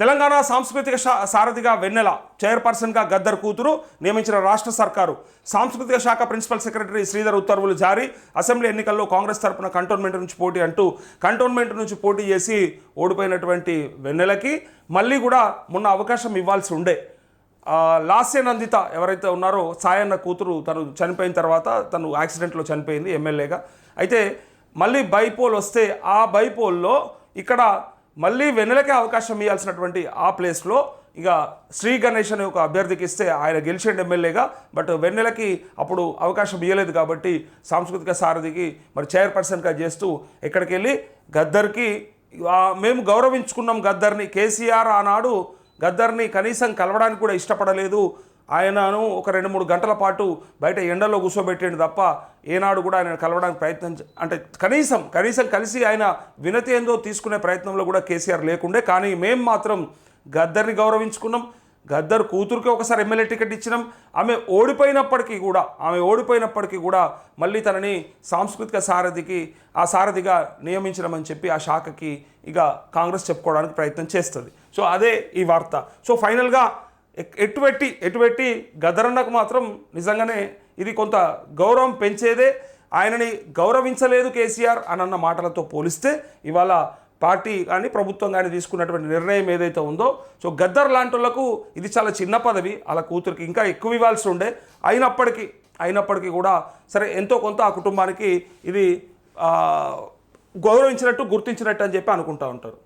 తెలంగాణ సాంస్కృతిక సారథిగా వెన్నెల, చైర్పర్సన్గా గద్దర్ కూతురు నియమించిన రాష్ట్ర సర్కారు. సాంస్కృతిక శాఖ ప్రిన్సిపల్ సెక్రటరీ శ్రీధర్ ఉత్తర్వులు జారీ. అసెంబ్లీ ఎన్నికల్లో కాంగ్రెస్ తరపున కంటోన్మెంట్ నుంచి పోటీ అంటూ కంటోన్మెంట్ నుంచి పోటీ చేసి ఓడిపోయినటువంటి వెన్నెలకి మళ్ళీ కూడా మొన్న అవకాశం ఇవ్వాల్సి ఉండే. లాస్య నందిత ఎవరైతే ఉన్నారో సాయన్న కూతురు, తను చనిపోయిన తర్వాత తను యాక్సిడెంట్లో చనిపోయింది ఎమ్మెల్యేగా. అయితే మళ్ళీ బైపోల్ వస్తే ఆ బైపోల్లో ఇక్కడ మళ్ళీ వెన్నెలకే అవకాశం ఇవ్వాల్సినటువంటి ఆ ప్లేస్లో ఇక శ్రీ గణేష్ అనే ఒక అభ్యర్థికి ఇస్తే ఆయన గెలిచిండు ఎమ్మెల్యేగా. బట్ వెన్నెలకి అప్పుడు అవకాశం ఇవ్వలేదు కాబట్టి సాంస్కృతిక సారథికి మరి చైర్పర్సన్గా చేస్తూ ఎక్కడికి వెళ్ళి గద్దర్కి మేము గౌరవించుకున్నాం గద్దర్ని. కేసీఆర్ ఆనాడు గద్దర్ని కనీసం కలవడానికి కూడా ఇష్టపడలేదు. ఆయనను ఒక 2-3 గంటల పాటు బయట ఎండలో కూర్చోబెట్టిండు తప్ప ఏనాడు కూడా ఆయన కలవడానికి ప్రయత్నం అంటే కనీసం కలిసి ఆయన వినతి ఏందో తీసుకునే ప్రయత్నంలో కూడా కేసీఆర్ లేకుండే. కానీ మేము మాత్రం గద్దర్ని గౌరవించుకున్నాం. గద్దర్ కూతురికి ఒకసారి ఎమ్మెల్యే టికెట్ ఇచ్చినాం. ఆమె ఓడిపోయినప్పటికీ కూడా మళ్ళీ తనని సాంస్కృతిక సారథిగా నియమించడమని చెప్పి ఆ శాఖకి ఇక కాంగ్రెస్ చెప్పుకోవడానికి ప్రయత్నం చేస్తుంది. సో అదే ఈ వార్త. సో ఫైనల్గా ఎటుపెట్టి గద్దరన్నకు మాత్రం నిజంగానే ఇది కొంత గౌరవం పెంచేదే. ఆయనని గౌరవించలేదు కేసీఆర్ అన్న మాటలతో పోలిస్తే ఇవాళ పార్టీ కానీ ప్రభుత్వం కానీ తీసుకున్నటువంటి నిర్ణయం ఏదైతే ఉందో, సో గద్దర్ లాంటి వాళ్ళకు ఇది చాలా చిన్న పదవి. అలా కూతురికి ఇంకా ఎక్కువ ఇవ్వాల్సి ఉండే. అయినప్పటికీ కూడా సరే ఎంతో కొంత ఆ కుటుంబానికి ఇది గౌరవించినట్టు గుర్తించినట్టు అని చెప్పి అనుకుంటూ ఉంటారు.